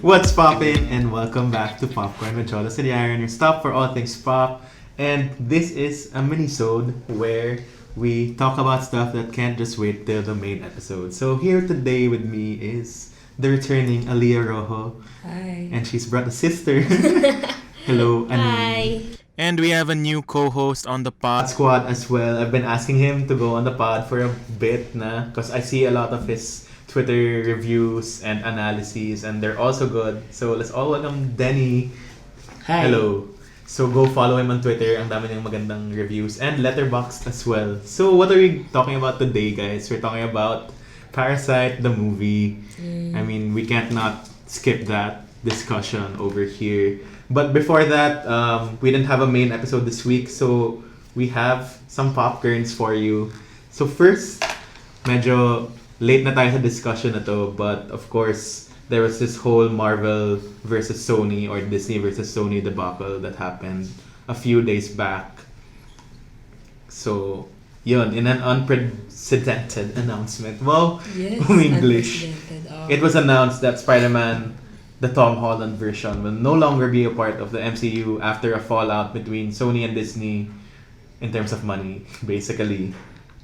What's poppin', and welcome back to Popcorn with Cholo Sediaren, your stop for all things pop. And this is a mini-sode where we talk about stuff that can't just wait till the main episode. So here today with me is the returning Aliyah Rojo. Hi. And she's brought a sister. Hello, Ani. Hi. And we have a new co-host on the pod. Squad as well. I've been asking him to go on the pod for a bit na because I see a lot of his Twitter reviews and analyses and they're also good. So let's all welcome Deany. Hi. Hello. So go follow him on Twitter. Ang dami niyang magandang reviews and Letterboxd as well. So what are we talking about today, guys? We're talking about Parasite, the movie. I mean, we can't not skip that discussion over here. But before that, we didn't have a main episode this week, so we have some popcorns for you. So first, medyo late na tayo sa discussion na to, but of course, there was this whole Marvel versus Sony or Disney versus Sony debacle that happened a few days back. So, yun, in an unprecedented announcement. Wow, Yes, English. unprecedented. It was announced that Spider-Man, the Tom Holland version, will no longer be a part of the MCU after a fallout between Sony and Disney in terms of money, basically.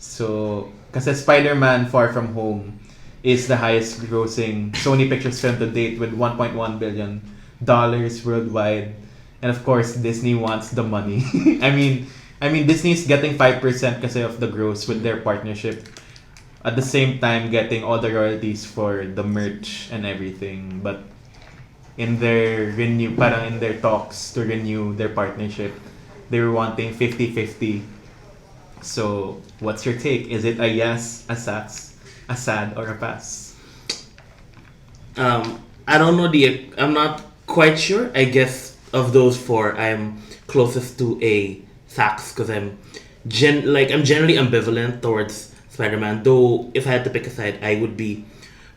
So, kasi Spider-Man Far From Home is the highest grossing Sony Pictures film to date with $1.1 billion worldwide. And of course, Disney wants the money. I mean Disney's getting 5% kasi of the gross with their partnership. At the same time, getting all the royalties for the merch and everything. But in their talks to renew their partnership, they were wanting 50-50. So, what's your take? Is it a yes, a sad, or a pass? I don't know I'm not quite sure. I guess of those four, I'm closest to a sax because I'm generally ambivalent towards Spider-Man. Though if I had to pick a side, I would be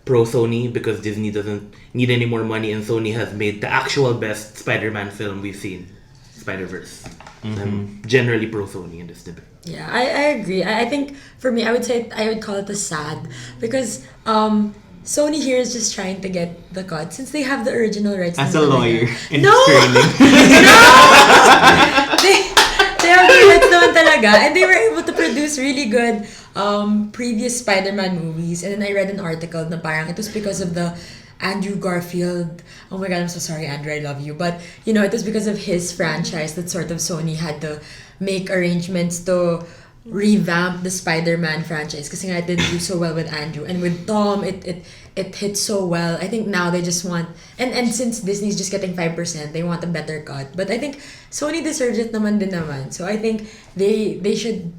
pro Sony because Disney doesn't need any more money and Sony has made the actual best Spider-Man film we've seen, Spider-Verse. I'm generally pro Sony in this debate. Yeah, I agree. I think for me, I would call it a sad because Sony here is just trying to get the cut since they have the original rights. As a lawyer in No! training. they have the rights naman talaga and they were able to produce really good previous Spider-Man movies. And then I read an article na parang it was because of the Andrew Garfield. Oh my God, I'm so sorry, Andrew, I love you. But, you know, it was because of his franchise that sort of Sony had to make arrangements to revamp the Spider-Man franchise kasi nga it didn't do so well with Andrew. And with Tom, it hit so well. I think now they just want... And since Disney's just getting 5%, they want a better cut. But I think Sony deserves it naman din naman. So I think they should...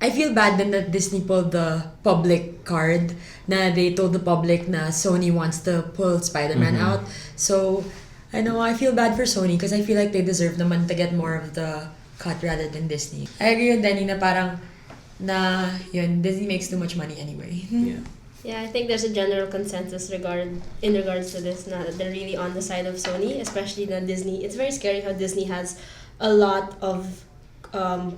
I feel bad then that Disney pulled the public card na they told the public na Sony wants to pull Spider-Man out. So, I feel bad for Sony because I feel like they deserve naman to get more of the cut rather than Disney. I agree with Deany na parang Disney makes too much money anyway. Yeah, I think there's a general consensus in regards to this na they're really on the side of Sony, especially na Disney. It's very scary how Disney has a lot of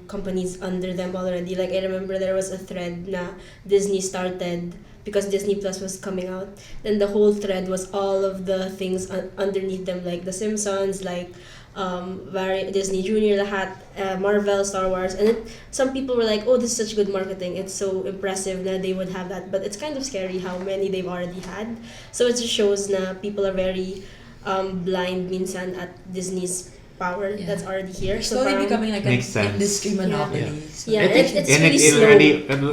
companies under them already. Like I remember there was a thread na Disney started because Disney Plus was coming out. Then the whole thread was all of the things underneath them, like The Simpsons, like Disney Junior, lahat, Marvel, Star Wars, and then some people were like, "Oh, this is such good marketing. It's so impressive that they would have that." But it's kind of scary how many they've already had. So it just shows na people are very blind minsan at Disney's power that's already here. So slowly becoming like an industry monopoly. Yeah, So. it's really slow.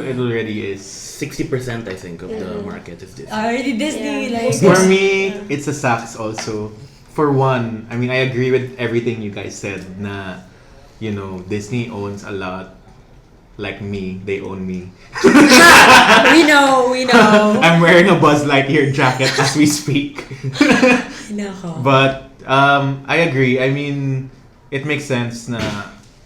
It already is. 60% I think of the market is this. Already Disney, like... For me, it's a sax also. For one, I mean, I agree with everything you guys said na, Disney owns a lot. Like me, they own me. We know. I'm wearing a Buzz Lightyear jacket as we speak. No. But I agree. I mean, it makes sense na,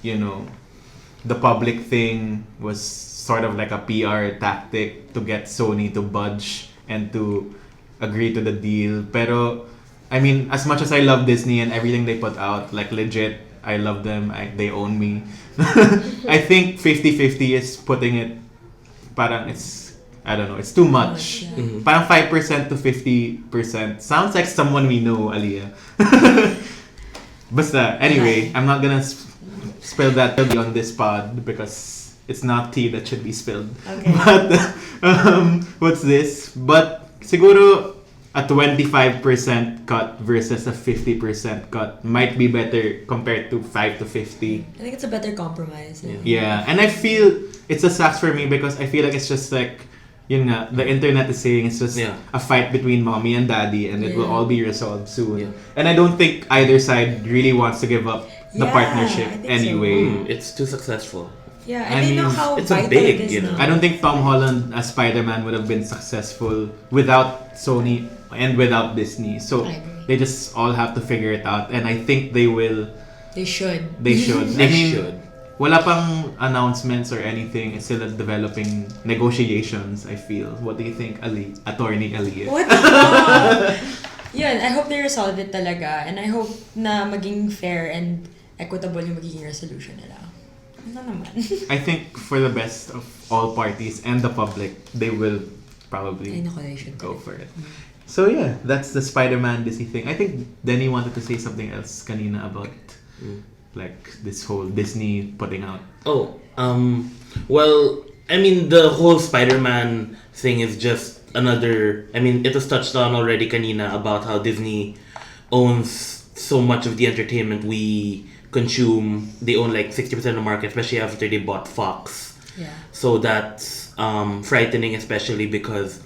the public thing was sort of like a PR tactic to get Sony to budge and to agree to the deal. Pero, I mean, as much as I love Disney and everything they put out, like legit, I love them. They own me. I think 50-50 is putting it, parang it's I don't know, it's too much. Yeah. Parang 5% to 50%. Sounds like someone we know, Aliyah. Basta, anyway, I'm not gonna spill that on this pod because it's not tea that should be spilled. Okay. But, what's this? But, siguro, a 25% cut versus a 50% cut might be better compared to 5 to 50. I think it's a better compromise. Yeah, and I feel it's a sucks for me because I feel like it's just like, yun nga, the internet is saying it's just a fight between mommy and daddy and it will all be resolved soon. Yeah. And I don't think either side really wants to give up the Yeah, partnership I think so. anyway. It's too successful. Yeah, I and they know mean, how it's a vital big, it is you know. now. I don't think Tom Holland as Spider-Man would have been successful without Sony and without Disney. So I agree. they just all have to figure it out and I think they will. They should. They should. They I mean, should. wala pang announcements or anything. It's still developing negotiations, I feel. What do you think, Attorney Aliyah? What the fuck? Yun, I hope they resolve it talaga. And I hope na maging fair and equitable yung magiging resolution nila. Ano naman? I think for the best of all parties and the public, they will probably Ay, naku, they should go for it. So yeah, that's the Spider-Man Disney thing. I think Deany wanted to say something else kanina about like this whole Disney putting out. Well, I mean, the whole Spider-Man thing is just another. I mean, it was touched on already kanina about how Disney owns so much of the entertainment we consume. They own like 60% of the market, especially after they bought Fox. Yeah. So that's frightening, especially because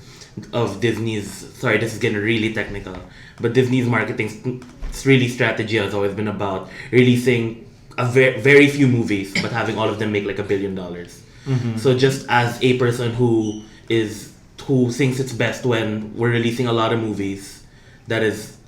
of Disney's. Sorry, this is getting really technical, but Disney's marketing really strategy has always been about releasing a very few movies, but having all of them make like $1 billion. So just as a person who thinks it's best when we're releasing a lot of movies, that is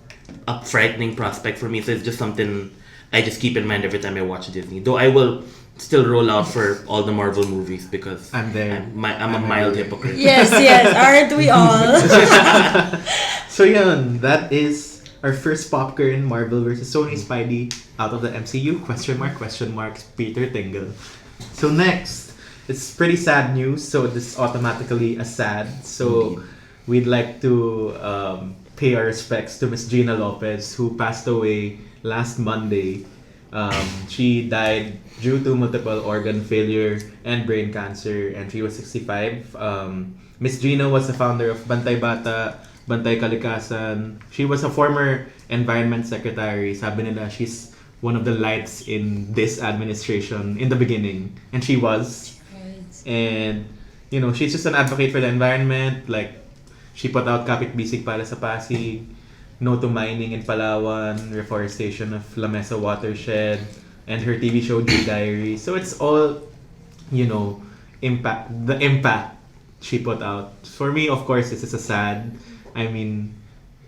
a frightening prospect for me. So it's just something I just keep in mind every time I watch Disney. Though I will still roll out for all the Marvel movies because I'm there. I'm a mild hypocrite. Yes, aren't we all? So yun, that is our first popcorn Marvel versus Sony Spidey out of the MCU? Question mark, Peter Tingle. So next, it's pretty sad news. So this is automatically a sad. So we'd like to pay our respects to Miss Gina Lopez, who passed away last Monday. She died due to multiple organ failure and brain cancer, and she was 65. Miss Gina was the founder of Bantay Bata, Bantay Kalikasan. She was a former environment secretary. Sabi nila, she's one of the lights in this administration in the beginning. And she was. And, you know, she's just an advocate for the environment. Like, she put out Kapit Bisig para sa Pasig, No to Mining in Palawan, reforestation of La Mesa watershed, and her TV show G Diary. So it's all, you know, the impact she put out. For me, of course, this is a sad. I mean,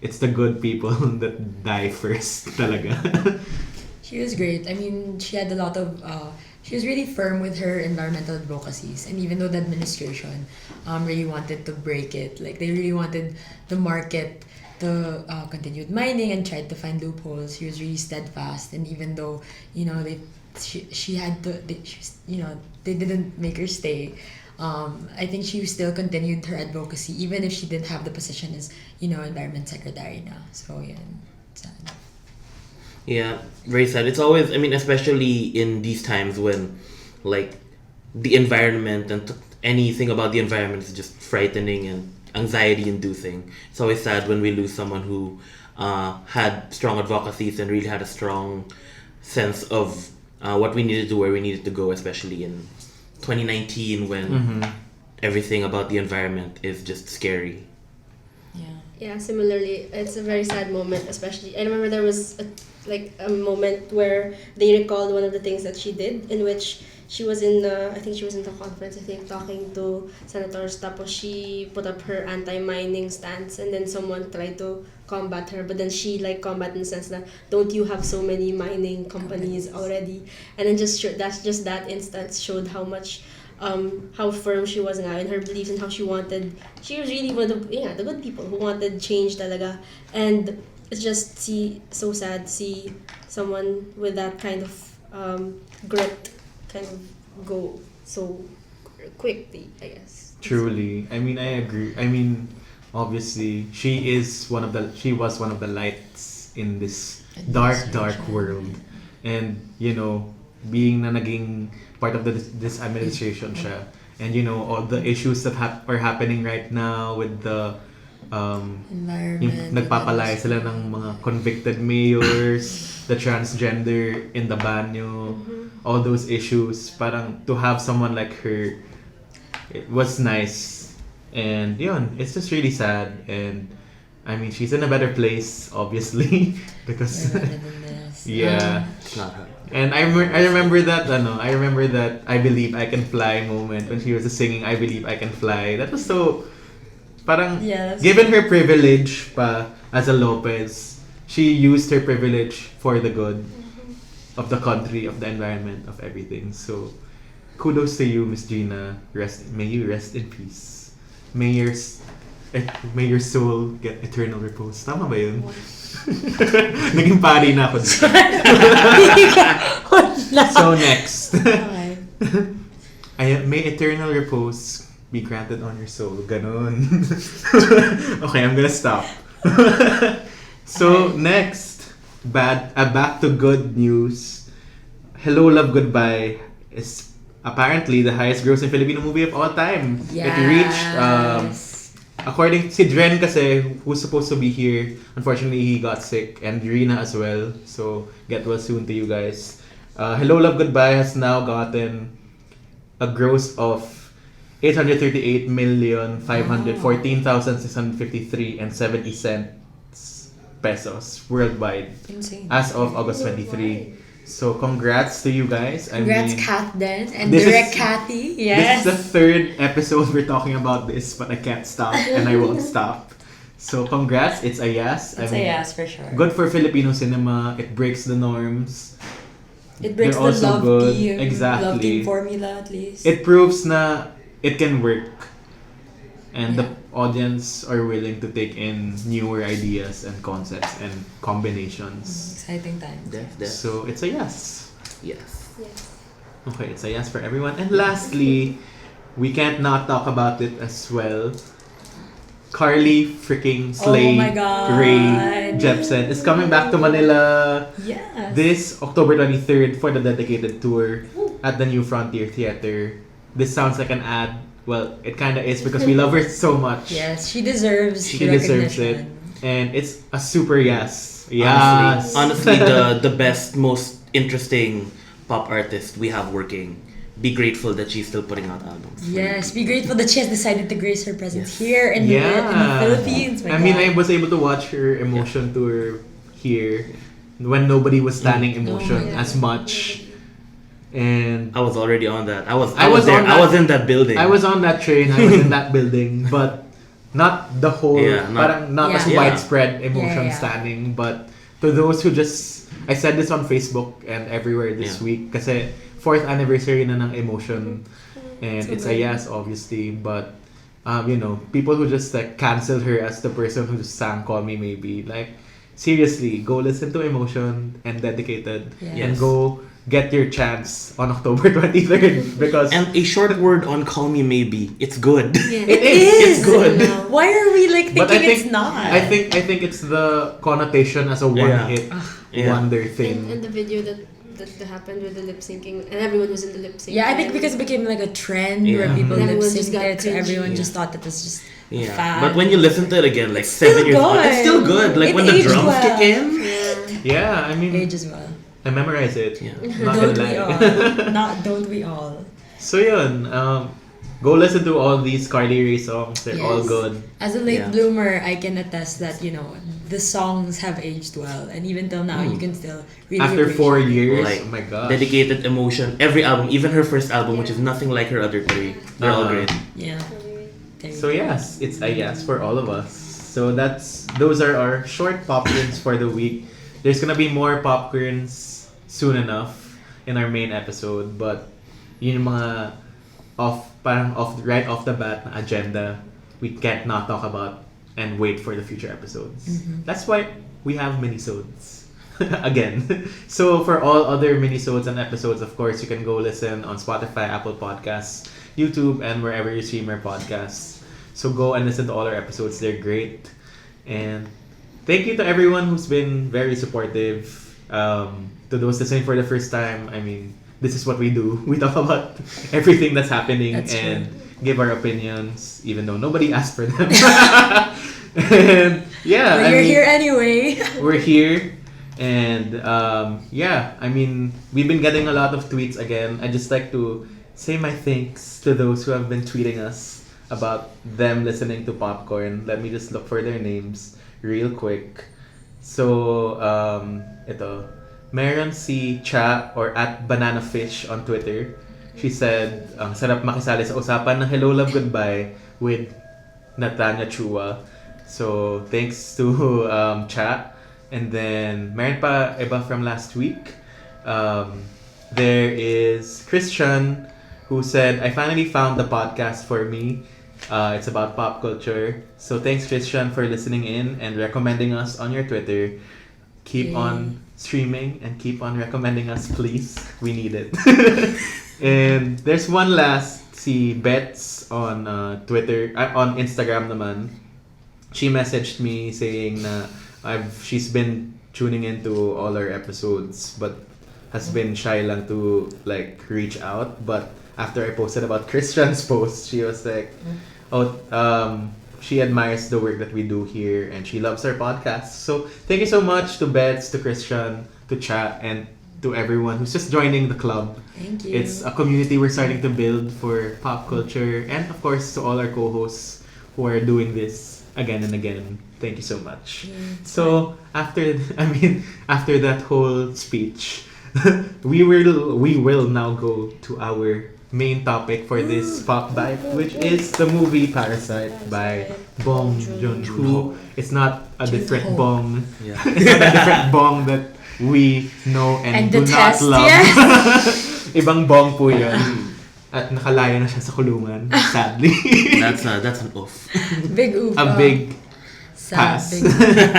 it's the good people that die first talaga. She was great. I mean, she had a lot of... she was really firm with her environmental advocacies. And even though the administration really wanted to break it, like they really wanted the market to continue mining and tried to find loopholes, she was really steadfast. And even though, you know, they didn't make her stay, I think she still continued her advocacy even if she didn't have the position as, you know, environment secretary now. So yeah, sad. Yeah, very sad. It's always, I mean, especially in these times when, like, the environment and anything about the environment is just frightening and anxiety-inducing. It's always sad when we lose someone who had strong advocacies and really had a strong sense of what we needed to do, where we needed to go, especially in 2019 when everything about the environment is just scary. Yeah, similarly, it's a very sad moment, especially. I remember there was a moment where they recalled one of the things that she did, in which she was in the conference, talking to senators, tapos she put up her anti-mining stance, and then someone tried to combat her, but then she combat in the sense that, don't you have so many mining companies already? And then that instance showed how much how firm she was now in her beliefs and how she was really one of the good people who wanted change talaga. And it's just so sad to see someone with that kind of grit kind of go so quickly, I guess. Truly. I mean, I agree. I mean, obviously, she was one of the lights in this dark world. And, you know, being na naging part of this administration siya. And, you know, all the issues that are happening right now with the Environment. yung nagpapalaya sila ng mga convicted mayors, the transgender in the banyo, all those issues. Parang to have someone like her, it was nice. And yun, it's just really sad. And I mean, she's in a better place, obviously, because We're better than this. yeah. It's not her. And I remember that I believe I can fly moment when she was singing I believe I can fly. That was so parang Yeah, that's given her privilege pa as a Lopez, she used her privilege for the good of the country, of the environment, of everything. So kudos to you, Miss Gina. May you rest in peace. May your soul get eternal repose. Tama ba yun? Naging pari na ako dito. So next. Okay. May eternal repose be granted on your soul. Ganon. Okay, I'm gonna stop. So next, back to good news. Hello, Love, Goodbye is apparently the highest grossing Filipino movie of all time. Yes. It reached according si Dren kasi, who's supposed to be here, unfortunately he got sick, and Rina as well. So get well soon to you guys. Hello, Love, Goodbye has now gotten a gross of 838,514,653 and 70 cents pesos worldwide Insane. as of August 23. So congrats to you guys. Congrats, I mean, Kat then, and this direct is- Kathy. Yes. this is the third episode we're talking about this, but I can't stop and I won't stop. So congrats, it's a yes. It's a yes for sure. Good for Filipino cinema. It breaks the norms. It breaks They're the also love good. team. Exactly. Love team formula at least. It proves na it can work. And the Yeah. audience are willing to take in newer ideas and concepts and combinations. Exciting times. So it's a yes. Yes. Yes. Okay, it's a yes for everyone. And lastly, we can't not talk about it as well. Carly freaking Slay Oh my God. Rae Jepsen is coming back to Manila Yes. this October 23rd for the dedicated tour at the New Frontier Theater. This sounds like an ad. Well, it kind of is because we love her so much. Yes, she deserves She the deserves it. recognition. And it's a super yes. Yes. Honestly, the best, most interesting pop artist we have working. Be grateful that she's still putting out albums. for Yes, you be grateful that she has decided to grace her presence Yes. here in the Philippines. My I mean, God. I was able to watch her Emotion tour here when nobody was standing Emotion yeah. as much. And I was already on that. I was I was there. on I that- was in that building. I was on that train, I was in that building, but not the whole, Yeah, parang not as Yeah. widespread Emotion Yeah. standing, but to those who just, I said this on Facebook and everywhere this Yeah. week, kasi 4th anniversary na ng Emotion, and So it's a good. yes, obviously, but you know, people who just like cancel her as the person who just sang Call Me Maybe, like, seriously, go listen to Emotion and Dedicated, Yeah. and Yes. go get your chance on October 23rd, because And a short word on Call Me Maybe. It's good. it is, it's good. Why are we like But thinking I think it's not? I think it's the connotation as a one-hit Yeah. wonder And thing. the video that happened with the lip syncing, and everyone was in the lip sync. Yeah, I think because it became like a trend where Yeah. people lip Everyone just synced got it, so cringy. everyone Yeah. just thought that was just Yeah. fad. But when you listen to it again, like It's still 7 years on, it's still good. good. Like It when the aged drums well. kick in. Yeah, I mean, ages well. I memorize it. Yeah. Not Don't gonna we all? lie. Don't we all? So yun, go listen to all these Carly Rae songs. They're all Yes. good. As a late Yeah. bloomer, I can attest that, you know, the songs have aged well. And even till now, you can still really After 4 appreciate it. years, Like, oh my gosh. Dedicated Emotion. Every album, even her first album, which is nothing like her other three. They're all Uh-huh. great. Yeah. There you So go. yes, it's a yes for all of us. So those are our short popcorns for the week. There's gonna be more popcorns soon enough in our main episode, but yun yung mga right off the bat na agenda we can't not talk about and wait for the future episodes. That's why we have minisodes. Again. So for all other minisodes and episodes, of course, you can go listen on Spotify, Apple Podcasts, YouTube, and wherever you stream our podcasts. So go and listen to all our episodes. They're great. And thank you to everyone who's been very supportive. To those listening for the first time, I mean, this is what we do. We talk about everything that's happening That's and give our opinions, even though nobody asked for them. And yeah, But you're here anyway. we're here. And yeah, I mean, we've been getting a lot of tweets again. I just like to say my thanks to those who have been tweeting us about them listening to Popcorn. Let me just look for their names real quick. So, ito. Meron si Cha or at Banana Fish on Twitter. She said, ang sarap makisali sa usapan ng Hello Love Goodbye with Natanya Chua. So, thanks to Cha. And then, meron pa iba from last week. There is Christian who said, I finally found the podcast for me. It's about pop culture. So thanks, Christian, for listening in and recommending us on your Twitter. Keep on streaming and keep on recommending us, please. We need it. And there's one last, si Bets on Twitter, on Instagram naman. She messaged me saying na she's been tuning into all our episodes but has been shy lang to like reach out. But after I posted about Christian's post, she was like, she admires the work that we do here and she loves our podcast. So thank you so much to Bets, to Christian, to Chat, and to everyone who's just joining the club. Thank you. It's a community we're starting to build for pop culture, and of course to all our co-hosts who are doing this again and again. Thank you so much. So after that whole speech, we will now go to our main topic for this pop bite, which is the movie Parasite by Bong Joon-ho. It's not a different Bong. Yeah. It's not a different Bong that we know and do detest, not love. yes. Ibang Bong po yun. At nakalaya na siya sa kulungan, sadly. That's an off. Big oof. A big sad, pass. big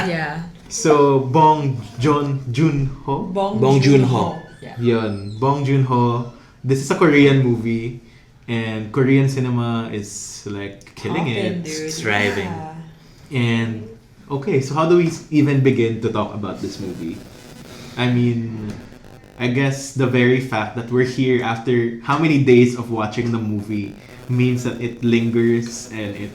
yeah. So, Bong Joon-ho? Bong Joon-ho. Yeah. Yun, Bong Joon-ho. This is a Korean movie, and Korean cinema is like killing Poppin', it. dude. Striving. Yeah. And okay, so how do we even begin to talk about this movie? I mean, I guess the very fact that we're here after how many days of watching the movie means that it lingers and it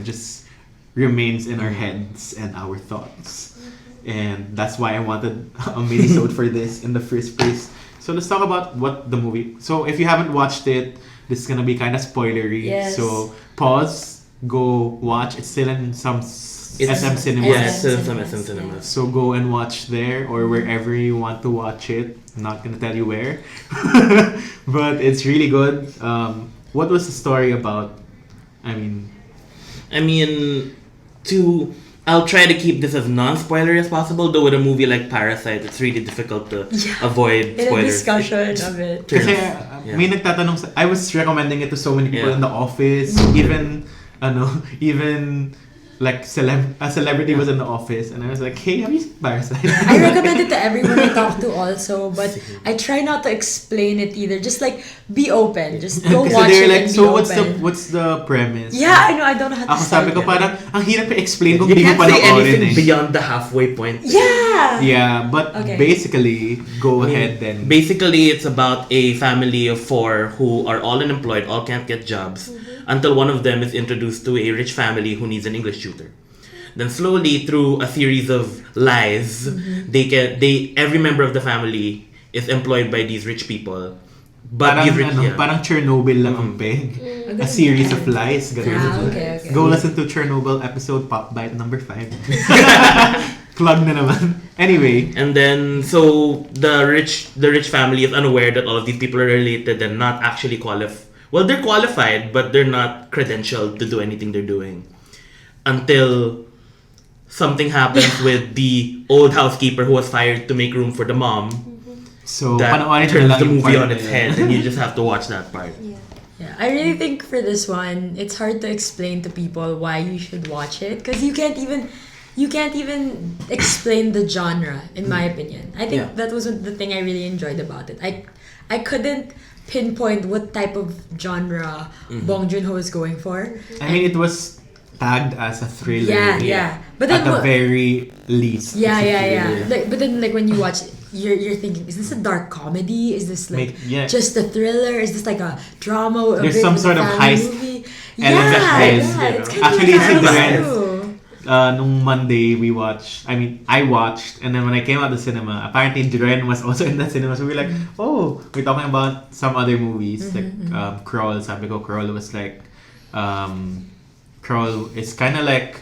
just remains in our heads and our thoughts. And that's why I wanted a mini-sode for this in the first place. So let's talk about what the movie... So if you haven't watched it, this is gonna be kind of spoilery. Yes. So pause, go watch. It's still in some SM cinemas. Yeah, it's still in some SM cinemas. So go and watch there or wherever you want to watch it. I'm not gonna tell you where. But it's really good. What was the story about? I mean, I'll try to keep this as non-spoilery as possible, though with a movie like Parasite, it's really difficult to avoid In a spoilers. discussion of it. kasi Yeah. may nagtatanong I was recommending it to so many people Yeah. in the office. Even like a celebrity was in the office and I was like, hey, have you seen Parasite? I recommend it to everyone I talk to also, but I try not to explain it either. Just like be open. Just go Kasi watch they're it like, and be so open. what's the premise? Yeah, I know. I don't know how to Ako sabi ko start it. parang ang hirap i-explain kung You hindi mo can't pa say na-orin anything eh. beyond the halfway point. Yeah. Yeah, but Okay. basically, go ahead then. Basically, it's about a family of 4 who are all unemployed, all can't get jobs, until one of them is introduced to a rich family who needs an English tutor. Then slowly, through a series of lies, every member of the family is employed by these rich people. But Parang, these rich, parang Chernobyl lang ang peg. A series of lies. Ganun. Okay. Go listen to Chernobyl episode Popbyte number 5. Plug na naman. Anyway. And then, so the rich family is unaware that all of these people are related and not actually qualified. Well, they're qualified, but they're not credentialed to do anything they're doing. Until something happens with the old housekeeper who was fired to make room for the mom. So, That panoorin nyo turns lang the yung movie part on na its yun. head, and you just have to watch that part. Yeah, I really think for this one, it's hard to explain to people why you should watch it because you can't even explain the genre, in my opinion. I think that was the thing I really enjoyed about it. I couldn't pinpoint what type of genre Bong Joon-ho is going for. I mean, it was tagged as a thriller. Yeah. But then at the very least. Yeah. it's a thriller. Like, but then, like, when you watch it, you're thinking, is this a dark comedy? Is this like Yeah. just a thriller? Is this like a drama? There's some sort of heist movie? element heist, Yeah, it's kind Actually, of it's in the heist red. too. Nung Monday, I watched, and then when I came out of the cinema, apparently Dren was also in the cinema, so we were like, oh, we're talking about some other movies, like Crawl, sabi ko, Crawl was like, Crawl is kind of like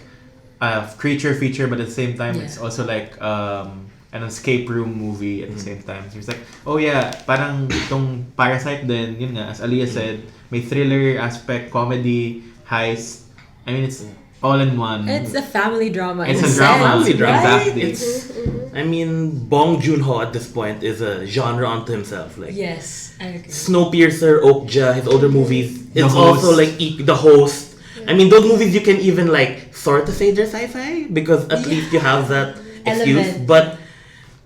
a creature feature, but at the same time, it's also like an escape room movie at the same time. So it's like, oh yeah, parang itong Parasite din, yun nga, as Aliyah said, may thriller aspect, comedy, heist. I mean, it's all in one. It's a family drama. It's in a drama. sense, Family drama. right? Exactly. I mean, Bong Joon-ho at this point is a genre unto himself. Like Yes, I agree. Snowpiercer, Okja, his older movies. The It's Host. also like The Host. I mean, those movies you can even like sort of say they're sci-fi because at least you have that excuse. Element. But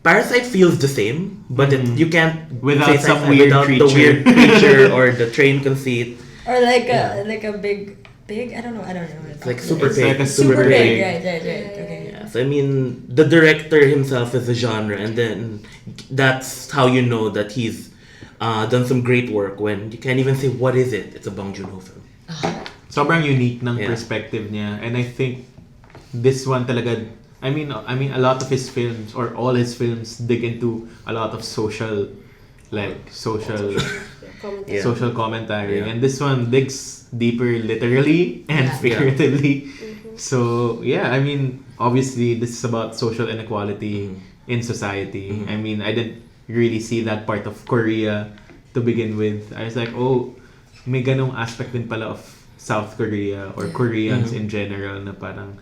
Parasite feels the same, but you can't Without say some sci-fi weird without the creature. weird creature or the train conceit. Or like a big. I don't know. It's like super It's big. like a Super super big. big. Right. Okay. Yeah, so I mean, the director himself is a genre, and then that's how you know that he's done some great work when you can't even say what is it. It's a Bong Joon-ho film. Sobrang unique ng Yeah. perspective niya, and I think this one talaga. I mean, a lot of his films or all his films dig into a lot of social Yeah. social commentary, Yeah. and this one digs deeper literally and Yeah. figuratively. So yeah, I mean, obviously this is about social inequality in society. I mean, I didn't really see that part of Korea to begin with. I was like, oh, may ganong aspect din pala of South Korea or Koreans in general na parang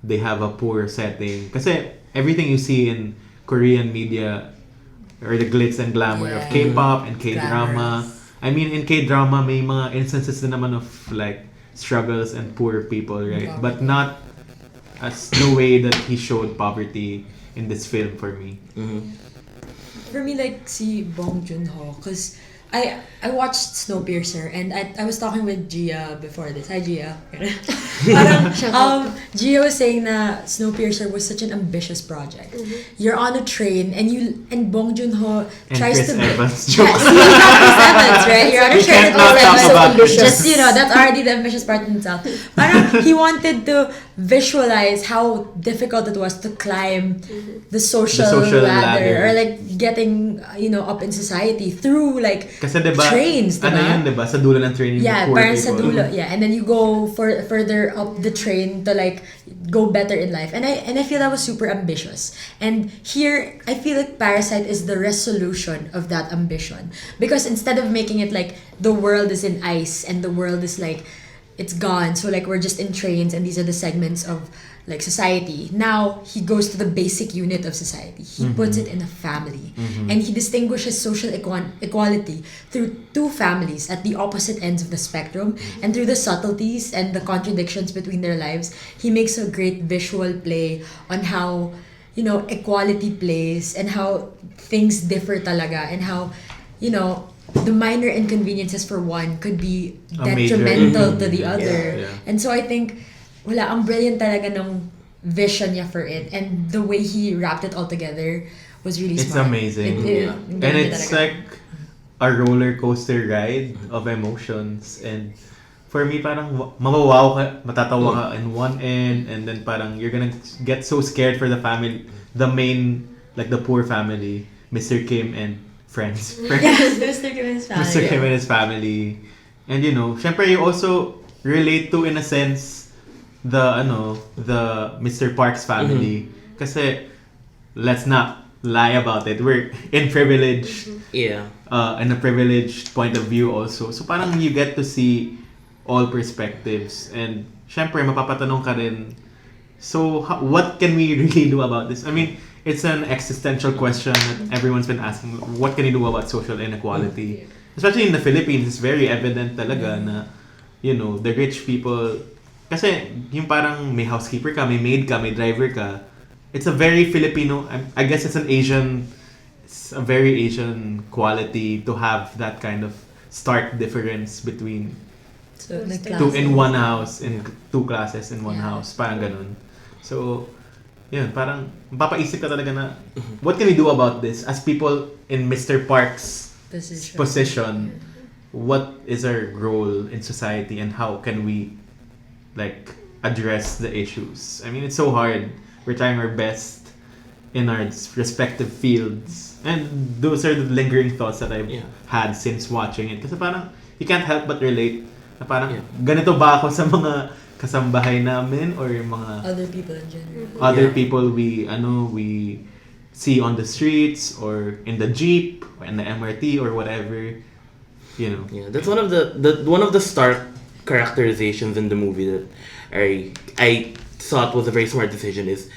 they have a poor setting. Kasi everything you see in Korean media or the glitz and glamour of K-pop and K-drama. Glamorous. I mean, in K-drama, may mga instances din naman of like struggles and poor people, right? But not as the way that he showed poverty in this film for me. For me, like, si Bong Joon-ho, because I watched Snowpiercer, and I was talking with Gia before this. Hi, Gia. Parang, Gia was saying na Snowpiercer was such an ambitious project. You're on a train, and Bong Joon-ho And tries Chris to... Evans. Yeah, Chris Evans, right? You're on a We train can't and not all talk that. about So, this. just, that's already the ambitious part in itself. Parang, he wanted to visualize how difficult it was to climb the social ladder, or like getting, up in society through like Kasi diba, trains, diba? ano yun, diba? Sa dulo ng train yung Yeah, poor parang people. sa dulo. Yeah, and then you go further up the train to like go better in life. And I feel that was super ambitious. And here, I feel like Parasite is the resolution of that ambition. Because instead of making it like the world is in ice and the world is like, it's gone, so like we're just in trains and these are the segments of like society. Now he goes to the basic unit of society. He puts it in a family, and he distinguishes social equality through two families at the opposite ends of the spectrum, and through the subtleties and the contradictions between their lives, he makes a great visual play on how equality plays and how things differ talaga, and how the minor inconveniences for one could be A major detrimental to the inconvenience. other. Yeah. And so I think, ang brilliant talaga ng vision niya for it, and the way he wrapped it all together was really It's smart. amazing. Ang And galing it's talaga. like a roller coaster ride of emotions, and for me parang mawawaw ka, matatawa ka in one end, and then parang you're gonna get so scared for the family, the main, like the poor family, Mr. Kim and friends. Yes, Mr. Kim and his family. Mr. Kim and his family. And syempre you also relate to, in a sense, the Mr. Park's family. Kasi let's not lie about it. We're in privilege. Yeah. In a privileged point of view also. So parang you get to see all perspectives. And syempre mapapatanong ka rin, so what can we really do about this? I mean, it's an existential question that everyone's been asking. What can you do about social inequality? Especially in the Philippines, it's very evident talaga na, the rich people, kasi yung parang may housekeeper ka, may maid ka, may driver ka. It's a very Filipino, I guess it's a very Asian quality to have that kind of stark difference between So, Those two in classes. one house, in two classes in one Yeah. house, parang ganun. So, yun, parang mapapaisip ka talaga na, what can we do about this as people in Mr. Park's position? What is our role in society and how can we like address the issues? I mean, it's so hard. We're trying our best in our respective fields, and those are the lingering thoughts that I've had since watching it. Kasi parang you can't help but relate. Na parang ganito ba ako sa mga kasambahay namin or yung mga Other people in general. other people we see on the streets or in the jeep or in the MRT or whatever, you know. Yeah, that's one of the stark characterizations in the movie that I thought was a very smart decision is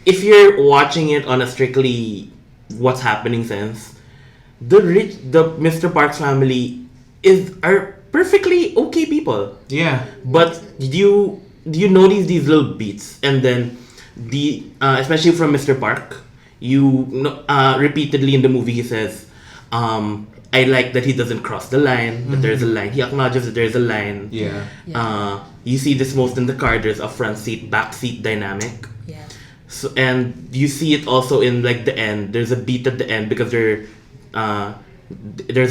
if you're watching it on a strictly what's happening sense, the Mr. Park's family are perfectly okay people. Yeah. But you notice these little beats, and then especially from Mr. Park, repeatedly in the movie he says, I like that he doesn't cross the line, that there's a line. He acknowledges that there's a line. Yeah. You see this most in the car. There's a front seat, back seat dynamic. Yeah. So, and you see it also in like the end. There's a beat at the end because there's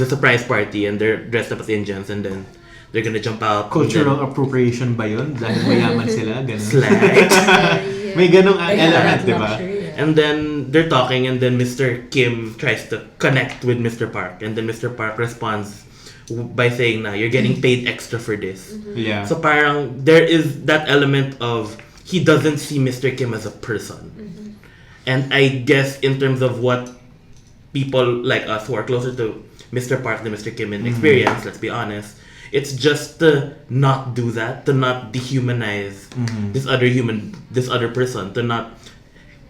a surprise party and they're dressed up as Indians, and then they're gonna jump out. Cultural appropriation ba yun? Dahil mayaman sila, ganun. Slang. May ganung They element, have di ba? luxury, yeah. And then they're talking, and then Mr. Kim tries to connect with Mr. Park, and then Mr. Park responds by saying, "Na you're getting paid extra for this." Yeah. So parang there is that element of he doesn't see Mr. Kim as a person. And I guess in terms of what people like us who are closer to Mr. Park than Mr. Kim in experience, let's be honest, it's just to not do that, to not dehumanize this other person, to not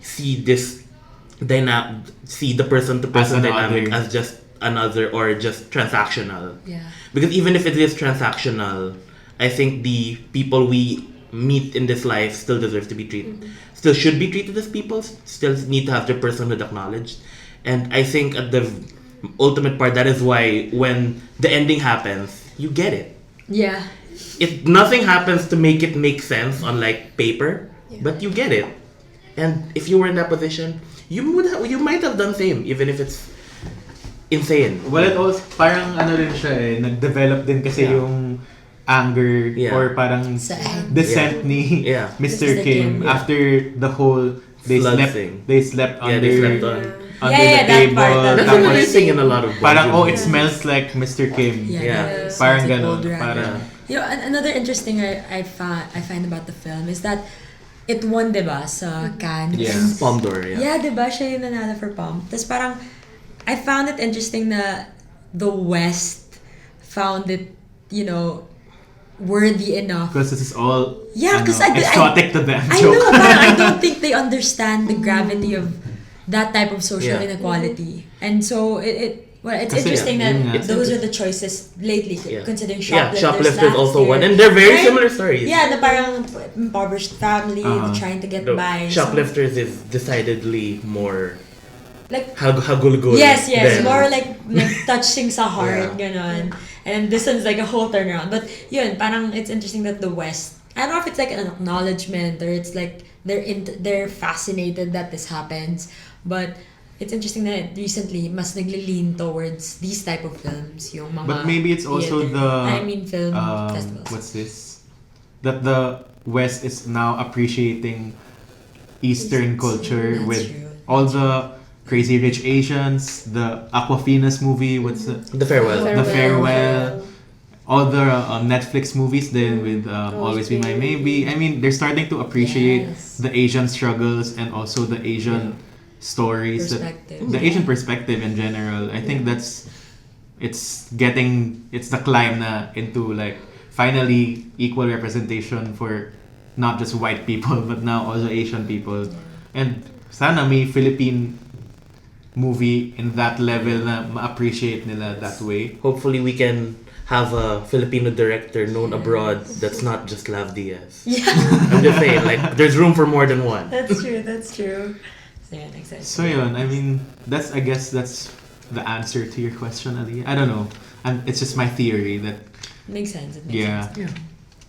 see see the person-to-person As dynamic another. as just another or just transactional. Yeah. Because even if it is transactional, I think the people we meet in this life still deserve to be treated, still should be treated as people, still need to have their personhood acknowledged. And I think at the ultimate part, that is why when the ending happens, you get it. Yeah. Nothing happens to make it make sense on like paper, but you get it. And if you were in that position, you might have done same, even if it's insane. Well, it also, parang ano rin siya eh, nag-develop din kasi yung anger or parang Sa end. dissent ni Mr. Kim after the whole they Flood slept thing. they slept under They slept on. under Yeah, the that table. part, that That's part. another Tapos thing in a lot of parang Bong it Joon-ho. smells like Mr. Kim. Yeah. Parang Smells like ganun. old dragon. Parang You know, another interesting I find about the film is that it won, diba, sa Cannes. Yeah. And- Palme d'Or, yeah. Yeah, diba? Siya yung nanalo for Palme. Tapos parang, I found it interesting na the West found it, you know, worthy enough. because this is all Yeah, because exotic to them. I know, parang I don't think they understand the gravity of that type of social Yeah. inequality. And so it's Kasi, interesting yun nga. that those are the choices lately, Yeah. considering Yeah, shoplifters. Shoplifters last also year. won, and they're very Right? similar stories. Yeah, na parang impoverished family, trying to get No, by. So, Shoplifters is decidedly more like, hagulgul. yes, than- more like touching sa heart, ganon. And this one's like a whole turnaround. But yun, parang it's interesting that the West, I don't know if it's like an acknowledgement or it's like they're fascinated that this happens, but it's interesting that recently mas nagli-lean towards these type of films, yung mga But maybe it's also film festivals. what's this? That the West is now appreciating Eastern culture That's with true. all the Crazy Rich Asians, the Aquafina's movie, what's The Farewell. The Farewell. All the Netflix movies then with Always Be My Maybe. I mean, they're starting to appreciate Yes. the Asian struggles and also the Asian stories, Perspective. the Asian perspective in general. I think it's the climb na into like finally equal representation for not just white people but now also Asian people. And sana may Philippine movie in that level na ma-appreciate nila that way. Hopefully we can have a Filipino director known abroad that's not just Lav Diaz. Yeah, I'm just saying, like, there's room for more than one. that's true. So yeah, next time. So yun, I mean, I guess that's the answer to your question, Aliyah. I don't know. it's just my theory that Makes sense. It makes Yeah. sense.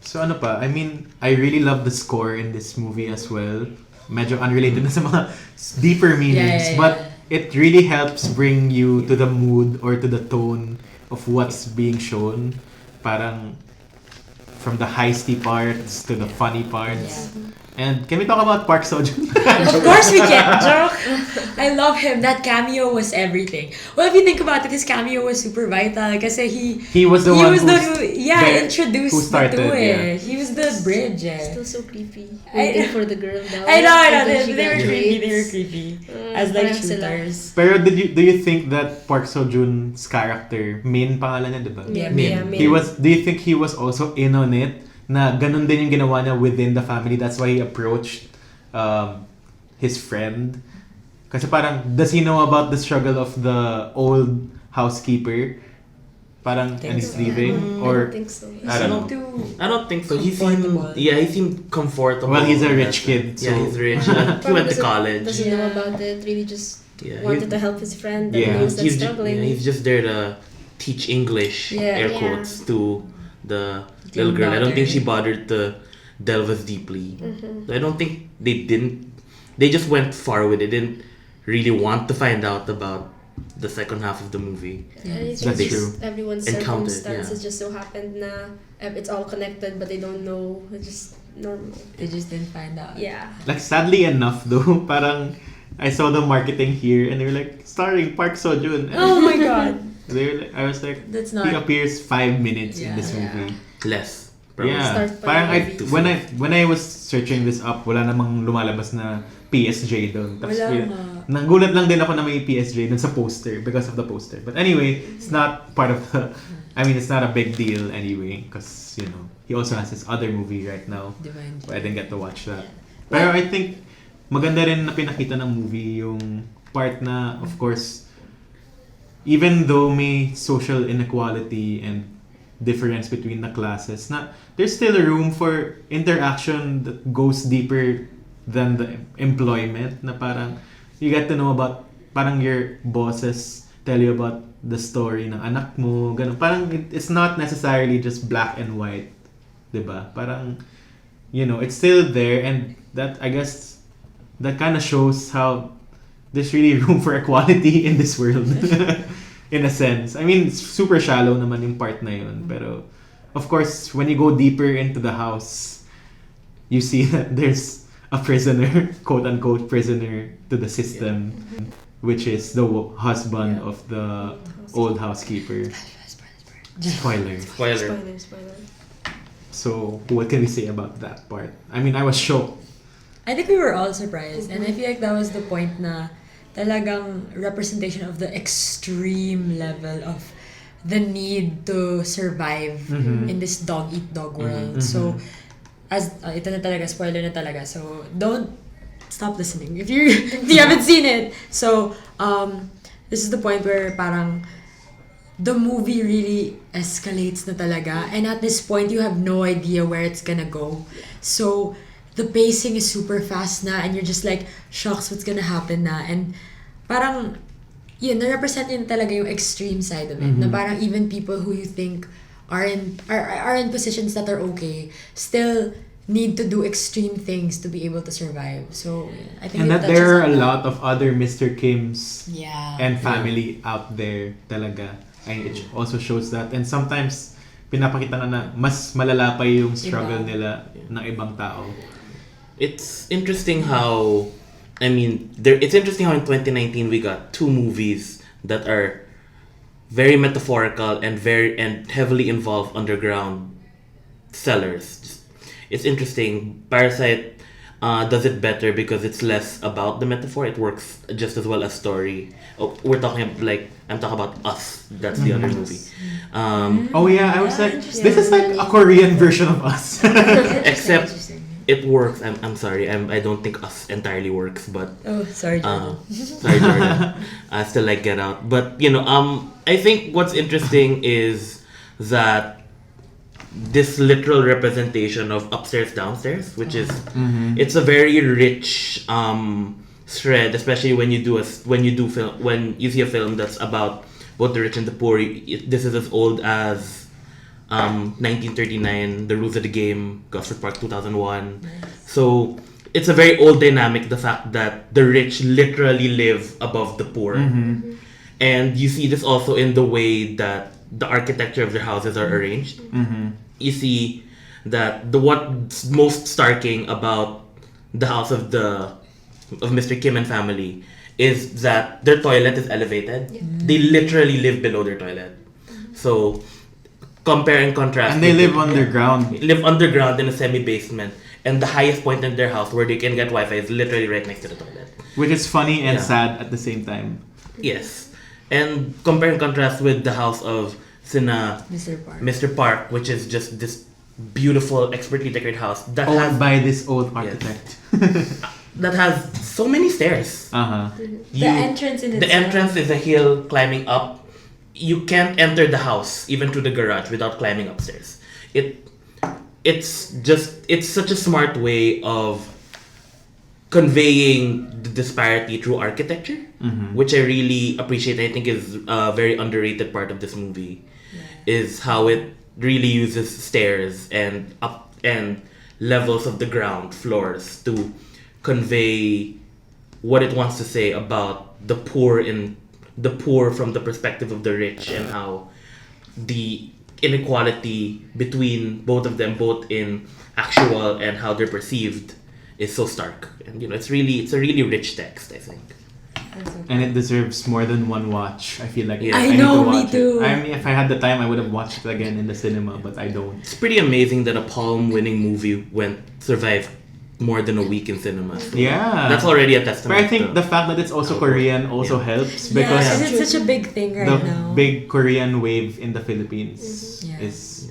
So ano pa, I mean, I really love the score in this movie as well. Medyo unrelated na sa mga deeper meanings, Yeah. but it really helps bring you to the mood or to the tone of what's being shown. Parang from the heisty parts to the funny parts. And can we talk about Park Seo-joon? Of course we can, joke. I love him. That cameo was everything. Well, if you think about it, his cameo was super vital. Kasi He was the one introduced who started, the two yeah. He was the bridge. Still so creepy. I- Waiting for the girl down. I know. until she They were creepy. graduates. As like Parang sila. shooters. Pero do you think that Park Seo-joon's character, Min pangalan niya, diba? Yeah, Min. Do you think he was also in on it? Na ganun din yung ginawa niya within the family. That's why he approached his friend. Kasi parang, does he know about the struggle of the old housekeeper? Parang, and he's leaving? I Or, don't think so. I don't know. I don't think so. He Comfortable. seemed comfortable. Well, he's a with rich that. kid, Yeah, so- he's rich. He went to Doesn't- college. Doesn't know about it. Really just Yeah, wanted to help his friend. Yeah. And knows that's he's struggling. he's just there to teach English, Yeah. air Yeah. quotes, to the Young little girl. I don't think daughter. she bothered to delve as deeply. Mm-hmm. I don't think they didn't. They just went far with it. They didn't really want to find out about the second half of the movie. I think That's just true. everyone's Encountered, circumstances yeah. just so happened na it's all connected, but they don't know. It's just normal. They just didn't find out. Yeah. like, sadly enough though, parang, I saw the marketing here and they were like, starring Park Seo-joon. And Oh my god. I was like, That's he not. appears 5 minutes in this Yeah. movie. Less. Probably. Yeah. Start pa Parang yung movie. when I was searching this up, wala namang lumalabas na PSJ doon. Tapos Wala wait, nga. nagulat lang din ako na may PSJ doon sa poster because of the poster. But anyway, it's not part of the I mean, it's not a big deal anyway because, you know, he also has his other movie right now. Divine. So I didn't get to watch that. Pero I think maganda rin na pinakita ng movie yung part na, of course, even though may social inequality and difference between the classes, na there's still a room for interaction that goes deeper than the employment, na parang you get to know about, parang your bosses tell you about the story ng anak mo, ganun. Parang it's not necessarily just black and white, diba? Parang, you know, it's still there, and that, I guess, that kind of shows how there's really room for equality in this world. In a sense. I mean, it's super shallow naman yung part na yun. Pero, of course, when you go deeper into the house, you see that there's a prisoner, quote-unquote prisoner to the system, which is the husband of the old housekeeper. Spoiler. Spoiler. Spoiler. So, what can we say about that part? I mean, I was shocked. I think we were all surprised. And I feel like that was the point na talagang representation of the extreme level of the need to survive in this dog-eat-dog world. So, as ito na talaga, spoiler na talaga. So, don't stop listening if if you haven't seen it. So, this is the point where parang the movie really escalates na talaga. And at this point, you have no idea where it's gonna go. So, the pacing is super fast na and you're just like, shucks, what's gonna happen na? And parang, yun, na-represent yun talaga yung extreme side of it. Na parang even people who you think are in positions that are okay, still need to do extreme things to be able to survive. So, I think And it that touches there are on a that. lot of other Mr. Kims Yeah. and family out there talaga. And it also shows that. And sometimes, pinapakita na mas malala pa yung struggle Iba. nila ng ibang tao. It's interesting how, it's interesting how in 2019 we got two movies that are very metaphorical and heavily involve underground sellers. It's interesting. Parasite does it better because it's less about the metaphor. It works just as well as story. Oh, I'm talking about Us. That's the other movie. Oh yeah, I was like, interesting. this is like a Korean version of Us. Except Interesting. it works. I'm sorry. I don't think Us entirely works, but Oh, sorry, Jordan. sorry, Jordan. I still like Get Out, but I think what's interesting is that this literal representation of upstairs downstairs, which is it's a very rich thread, especially when you see a film that's about both the rich and the poor. This is as old as 1939, the rules of the game, Gosford Park 2001. So it's a very old dynamic, the fact that the rich literally live above the poor. And you see this also in the way that the architecture of their houses are arranged. You see that what's most starking about the house of Mr. Kim and family is that their toilet is elevated. They literally live below their toilet. So compare and contrast. And they live underground. Live underground in a semi-basement. And the highest point in their house where they can get Wi-Fi is literally right next to the toilet. Which is funny and sad at the same time. Yes. And compare and contrast with the house of Mr. Park, which is just this beautiful, expertly decorated house that owned by this old architect. That has so many stairs. The entrance in The entrance is a hill climbing up. You can't enter the house even through the garage without climbing upstairs. It's such a smart way of conveying the disparity through architecture, which I really appreciate. I think is a very underrated part of this movie, is how it really uses stairs and up and levels of the ground floors to convey what it wants to say about the poor from the perspective of the rich, and how the inequality between both of them, both in actual and how they're perceived, is so stark. And it's a really rich text, I think. And it deserves more than one watch. I feel like I know, me too. I mean, if I had the time, I would have watched it again in the cinema, but I don't. It's pretty amazing that a Palm-winning movie survived more than a week in cinemas. Yeah, that's already a testament. But I think the fact that it's also Korean also helps, because and it's such a big thing right now. The big Korean wave in the Philippines is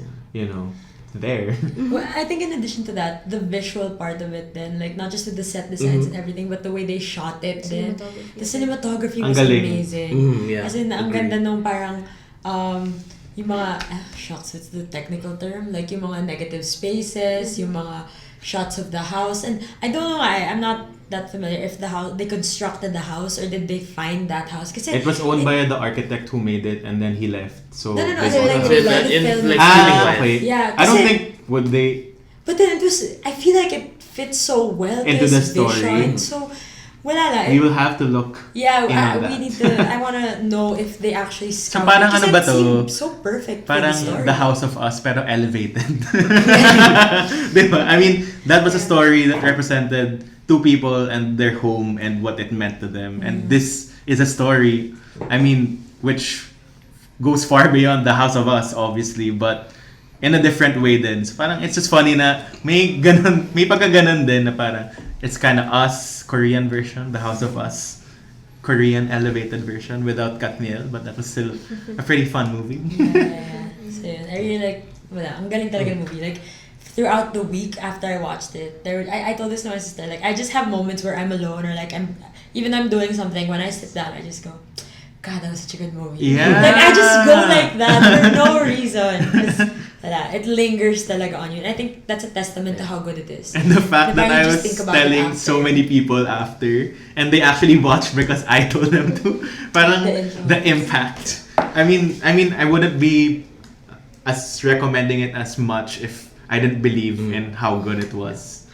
there. Well, I think in addition to that, the visual part of it, then, like, not just with the set designs and everything, but the way they shot it, then the cinematography was amazing. As in, ang ganda nung parang yung mga shots, it's the technical term, like yung mga negative spaces, yung mga shots of the house. And I don't know, I'm not that familiar if they constructed the house or did they find that house. Kasi it was owned by the architect who made it, and then he left. So no, this okay. Yeah, I don't think would they. But then I feel like it fits so well into the story. Vision, so wala lang. We will have to look. Yeah, we need to. I wanna know if they actually So parang ano ba to? So perfect. Parang for the story. The House of Us, pero elevated. Diba? I mean, that was a story that represented two people and their home and what it meant to them. And this is a story, I mean, which goes far beyond The House of Us, obviously, but in a different way din. So parang it's just funny na may pagkaganon din na parang it's kind of us, Korean version, The House of Us, Korean elevated version without Katniel, but that was still a pretty fun movie. Yeah. So yun, I really like, ang galing talaga ng movie. Like, throughout the week after I watched it, I told this to my sister, like, I just have moments where I'm alone or like I'm doing something, when I sit down, I just go, God, that was such a good movie. Yeah. Like, I just go like that for no reason. It lingers talaga on you. And I think that's a testament to how good it is. And the fact that I was telling so many people after, and they actually watched because I told them to, parang the impact. I mean, I wouldn't be as recommending it as much if I didn't believe in how good it was.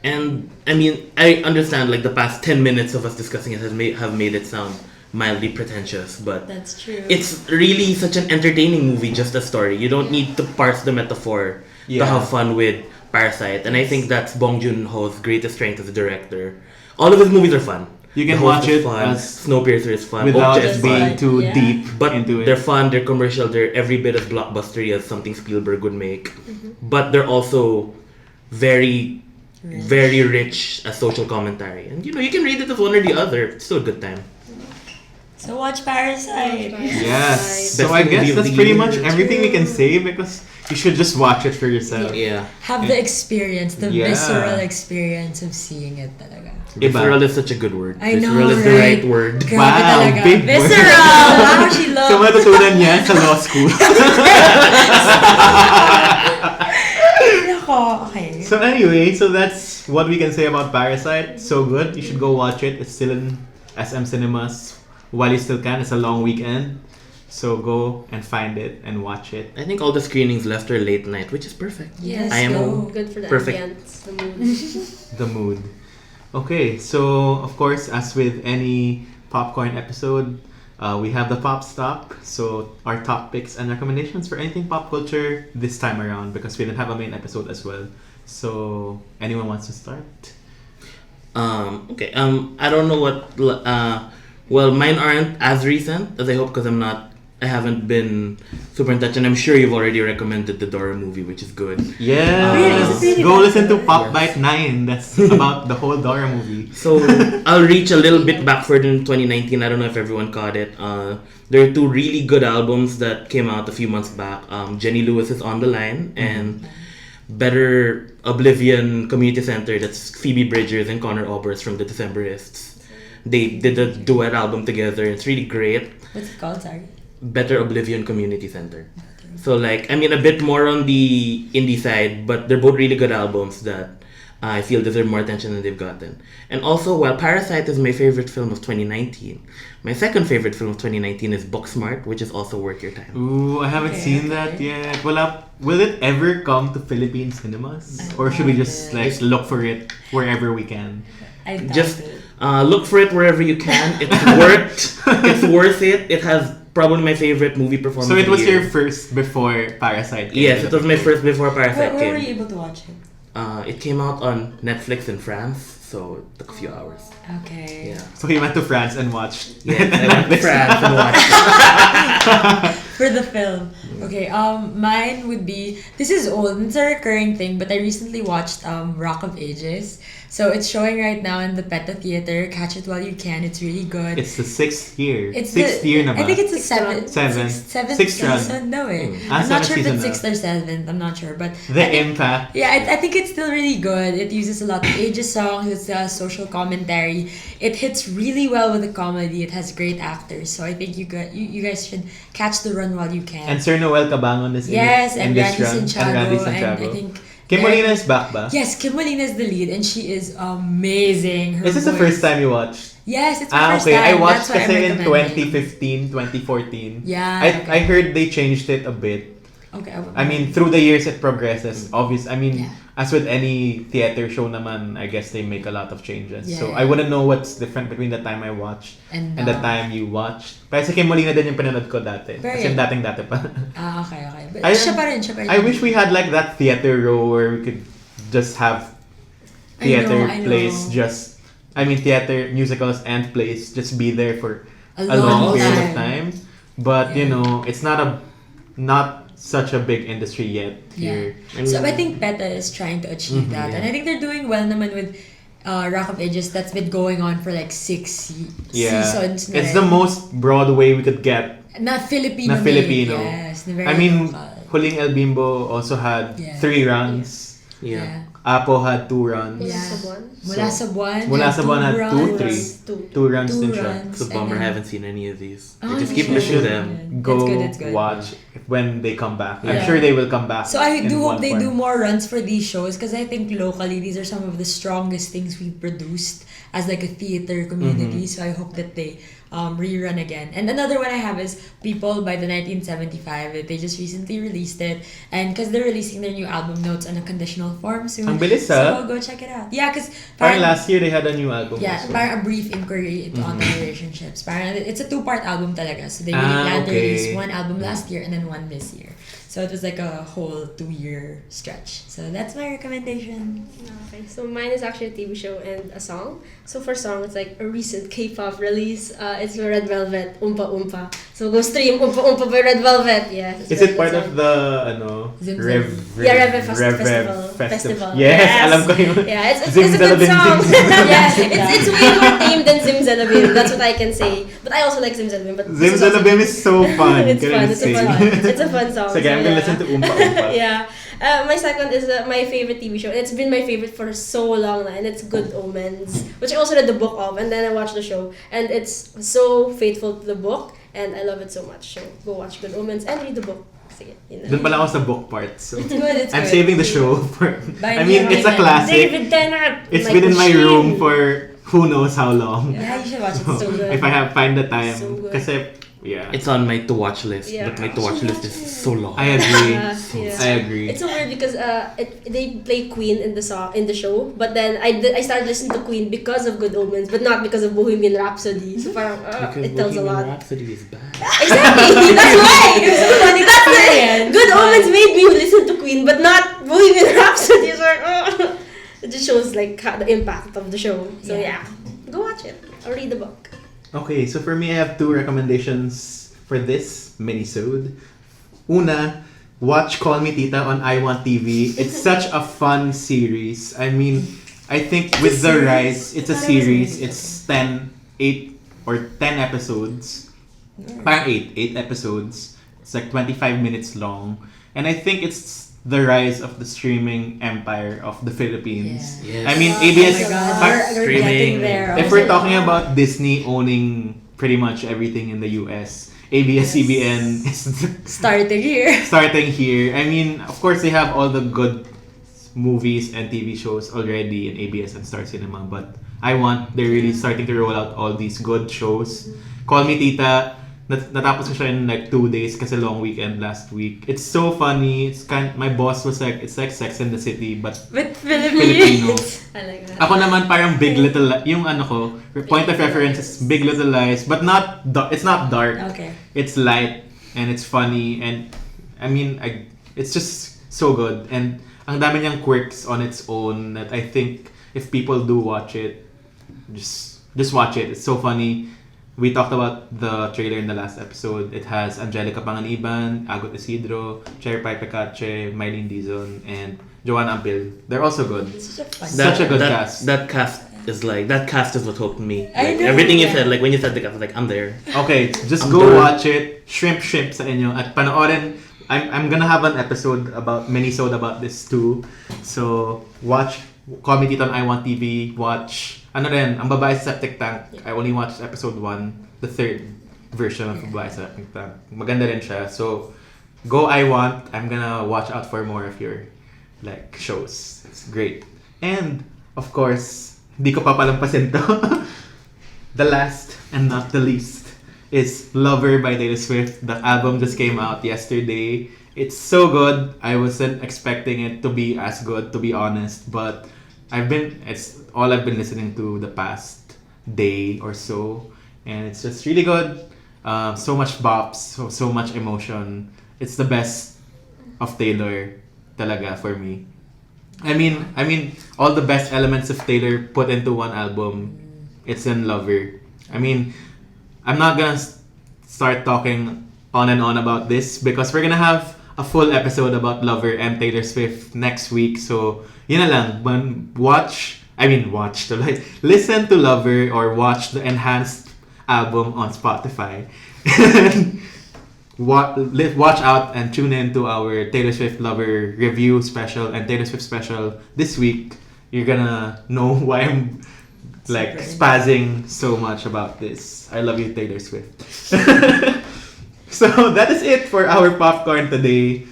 And I mean, I understand, like, the past 10 minutes of us discussing it have made it sound mildly pretentious, but that's true. It's really such an entertaining movie, just a story. You don't need to parse the metaphor to have fun with Parasite, and I think that's Bong Joon-ho's greatest strength as a director. All of his movies are fun. You can watch it fun. Snowpiercer is fun. Without Okja is being too deep but into it. They're fun, they're commercial, they're every bit as blockbustery as something Spielberg would make. But they're also very, very rich as social commentary. And you can read it as one or the other. It's still a good time. So watch Parasite. Yes. So I guess that's pretty much everything we can say, because you should just watch it for yourself. Yeah. Have the experience, the visceral experience of seeing it talaga. Visceral is such a good word. I know, Visceral is the right word. Grabe Wow, talaga. big Visceral! Wow, she loves. So matutunan niya sa law school. Okay. So anyway, so that's what we can say about Parasite. So good. You should go watch it. It's still in SM cinemas while you still can. It's a long weekend. So go and find it and watch it. I think all the screenings left are late night, which is perfect. Yes, I am go. Good for the Perfect. ambience, the mood. The mood. Okay, so of course, as with any popcorn episode, we have the pop stop. So our top picks and recommendations for anything pop culture this time around, because we didn't have a main episode as well. So anyone wants to start? Okay. I don't know what. Well, mine aren't as recent as I hope because I haven't been super in touch, and I'm sure you've already recommended the Dora movie, which is good. Yes. Really? Go listen to Popbyte 9. That's about the whole Dora movie. So I'll reach a little bit backward in 2019. I don't know if everyone caught it. There are two really good albums that came out a few months back. Jenny Lewis is On the Line and Better Oblivion Community Center. That's Phoebe Bridgers and Connor Oberst from the Decemberists. They did a duet album together. It's really great. What's it called? Sorry. Better Oblivion Community Center. So like, I mean, a bit more on the indie side, but they're both really good albums that I feel deserve more attention than they've gotten. And also, while Parasite is my favorite film of 2019, my second favorite film of 2019 is Booksmart, which is also worth your time. Ooh, I haven't seen that yet. Will it ever come to Philippine cinemas? Or should we just like look for it wherever we can? I Just look for it wherever you can. It's worth it. It has probably my favorite movie performance. So it of was the year. your first before Parasite came? Yes, it was my first before Parasite Where were came. you able to watch it? It came out on Netflix in France, so it took a few hours. Okay. Yeah. So he went to France and watched. Yes, I went to France and watched it. For the film. Okay, mine would be, this is old, it's a recurring thing, but I recently watched Rock of Ages. So it's showing right now in the PETA Theater. Catch it while you can. It's really good. It's the sixth year. It's sixth year na ba? I think it's the Sixth seventh Sixth run. season. No way. Ah, I'm not seventh sure if season it's na. sixth or seventh. I'm not sure, but The I think- impact. Yeah, I think it's still really good. It uses a lot of ages songs. It's a social commentary. It hits really well with the comedy. It has great actors. So I think you guys should catch the run while you can. And Sir Noel Cabangon is yes, in and this Randy run. Santiago. And Randy And Santiago. I think Kim Molina is back ba? yes, Kim Molina is the lead, and she is amazing. Her Is this the voice- first time you watched? Yes, it's my first Okay. time. I watched That's why kasi I'm in recommending. 2015, 2014. Yeah. I heard they changed it a bit. Okay. I mean, through the years it progresses. Obvious. I mean, Yeah. as with any theater show naman, I guess they make a lot of changes. So Yeah. I wouldn't know what's different between the time I watched And the time you watched. Pero si Kim Molina din yung pinanood ko dati. Very Kasi good. dating-dati pa. Okay. But I- siya pa rin. I wish we had like that theater row where we could just have theater I know. plays just... I mean, theater, musicals and plays just be there for A a long long period of time. time. But, you Yeah. know, it's not such a big industry yet here. So I think PETA is trying to achieve that. And I think they're doing well naman with Rock of Ages that's been going on for like 6 Yeah. seasons na It's rin. the most Broadway we could get. Na Filipino. Na Filipino. Yes. Na very I mean, local. Huling El Bimbo also had Yeah. 3 runs. Yeah. Apo had 2 runs. Yeah. Cebuan? Mula sa buwan. Mula sa buwan had 2, runs. 3. 2 runs Two din siya. runs. It's a bummer. And I then- haven't seen any of these. Oh, I just you keep should. missing them. Go It's good. watch when they come back. I'm Yeah. sure they will come back. So I in do one hope they form. do more runs for these shows because I think locally these are some of the strongest things we've produced as like a theater community. So I hope that they rerun again. And another one I have is People by the 1975. They just recently released it, and because they're releasing their new album Notes on a Conditional Form soon. Ang bilis, so ah. go check it out. Yeah, because Parang last year they had a new album. yeah, also. parang a brief inquiry on the relationships. Parang it's a 2-part album talaga. So they really planned to okay. release one album last year and then one this year. So it was like a whole 2-year stretch. So that's my recommendation. Okay, so mine is actually a TV show and a song. So for song, it's like a recent K-pop release. It's Red Velvet, Oompa Oompa. So go stream Oompa Oompa by Red Velvet. Yeah. it's Is very it part good of song. the Zim Zim. Yeah, Rev Festival. Festival. Yes. Yes, alam ko yun. Yeah, it's a Zim good Zalabim, song. Zim Zim. Yeah, it's way more tame than Zim Zalabim. That's what I can say. But I also like Zim Zalabim. But Zim this is also- Zalabim is so fun. It's Can I fun. just It's a say? fun. It's a fun song. Sige, I'm gonna listen to Oompa Oompa. Yeah. My second is my favorite TV show. It's been my favorite for so long now, and it's Good Omens, which I also read the book of, and then I watched the show, and it's so faithful to the book, and I love it so much. So go watch Good Omens and read the book. Sige, yun na. Doon pala ako sa book part. So It's good. It's I'm good. saving the show for... By I mean, David it's a Tennant. classic. David Tennant. It's like been in my machine. room for who knows how long. Yeah, you should watch it. So good. If I find the time. So good. Kasi Yeah. It's on my to-watch list, Yeah. but my to-watch list is so long. I agree. Yeah. I agree. It's so weird because they play Queen in the show, but then I started listening to Queen because of Good Omens, but not because of Bohemian Rhapsody. So parang, Because it tells a Bohemian lot. Rhapsody is bad. Exactly. That's why. Funny That's experience. Good Omens made me listen to Queen, but not Bohemian Rhapsody. So it just shows like the impact of the show. So yeah, go watch it or read the book. Okay, so for me, I have 2 recommendations for this mini-sode. Una, watch Call Me Tita on I Want TV. It's such a fun series. I mean, I think with the rise, it's a series. It's 8 or 10 episodes. Parang 8 episodes. It's like 25 minutes long. And I think it's the rise of the streaming empire of the Philippines. Yes. I mean, Oh ABS... my God, par- we're streaming. getting there. if we're talking about Disney owning pretty much everything in the US, ABS-CBN is Starting here. starting here. I mean, of course, they have all the good movies and TV shows already in ABS and Star Cinema, but they're really starting to roll out all these good shows. Call Me Tita, natapos ko siya in like 2 days kasi long weekend last week. It's so funny. My boss was like, it's like Sex and the City, but With Filipino. Philippines. I like that. Ako naman parang Big Little yung point of reference is Big Little Lies, but it's not dark. Okay. It's light and it's funny, and I mean it's just so good, and ang dami niyang quirks on its own that I think if people do watch it, just watch it. It's so funny. We talked about the trailer in the last episode. It has Angelica Panganiban, Agot Isidro, Cherry Pie Pecache, Mylene Dizon, and Joanna Ampil. They're also good. It's such a fun. Such a good cast. That cast is what hooked me. I Like, know, everything you yeah. said, like when you said the cast, I was like, I'm there. Okay, just I'm go done. watch it. Shrimp sa inyo. At panoorin, I'm gonna have an episode minisode about this too. So, watch Comedy on I Want TV. Watch, Ang Babae sa Septic Tank. I only watched episode 1, the 3rd version of Babae sa Septic Tank. Maganda rin siya. So, go I Want. I'm gonna watch out for more of your like shows. It's great. And, of course, di ko papalampasin to. The last and not the least is Lover by Taylor Swift. The album just came out yesterday. It's so good. I wasn't expecting it to be as good, to be honest, but it's all I've been listening to the past day or so, and it's just really good. So much bops, so much emotion. It's the best of Taylor talaga for me. I mean, all the best elements of Taylor put into one album. It's in Lover. I mean, I'm not gonna start talking on and on about this because we're gonna have a full episode about Lover and Taylor Swift next week. So, yun na lang. Listen to Lover or watch the enhanced album on Spotify. Watch out and tune in to our Taylor Swift Lover review special and Taylor Swift special this week. You're gonna know why I'm like spazzing so much about this. I love you, Taylor Swift. So that is it for our popcorn today.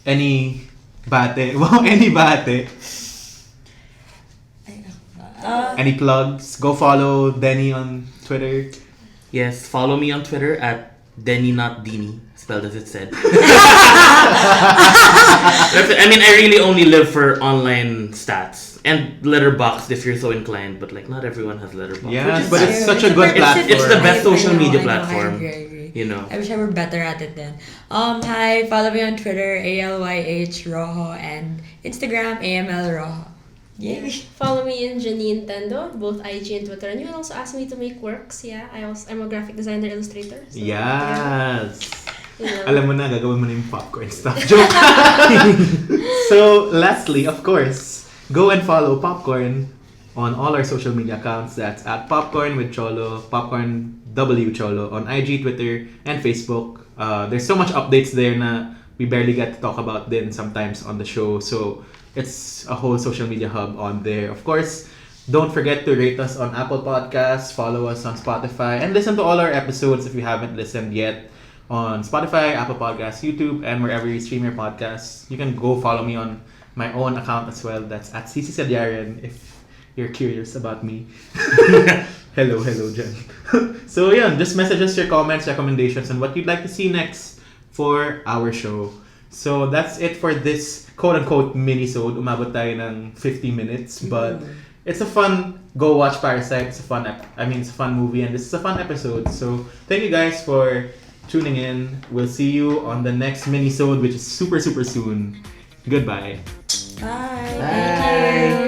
Any bate? Wow, any bate? Any plugs? Go follow Deany on Twitter. Yes, follow me on Twitter at Deany not Deany, spelled as it said. I mean, I really only live for online stats and Letterboxd if you're so inclined, but like not everyone has Letterboxd. Yes, but it's such a good platform. It's the best social media I platform. agree. You know. I wish I were better at it then. Hi, follow me on Twitter, ALYH Rojo, and Instagram, AML Rojo. Yay. Follow me in Jeanine Tendo, both IG and Twitter. And you can also ask me to make works. Yeah, I'm a graphic designer, illustrator. So, Yes. yeah. Alam mo na, gagawin mo na yung popcorn stuff. Joke! So, lastly, of course, go and follow Popcorn on all our social media accounts. That's at Popcorn with Cholo, Popcorn W Cholo on IG, Twitter, and Facebook. There's so much updates there na we barely get to talk about then sometimes on the show. So, it's a whole social media hub on there. Of course, don't forget to rate us on Apple Podcasts, follow us on Spotify, and listen to all our episodes if you haven't listened yet on Spotify, Apple Podcasts, YouTube, and wherever you stream your podcasts. You can go follow me on my own account as well. That's at Cholo Sediaren if you're curious about me. Hello, Jen. So yeah, just message us your comments, recommendations, and what you'd like to see next for our show. So that's it for this quote-unquote mini-sode. Umabot tayo ng 50 minutes, but it's a fun go watch Parasite. It's a fun it's a fun movie, and this is a fun episode. So thank you guys for tuning in. We'll see you on the next mini-sode, which is super, super soon. Goodbye. Bye. Bye.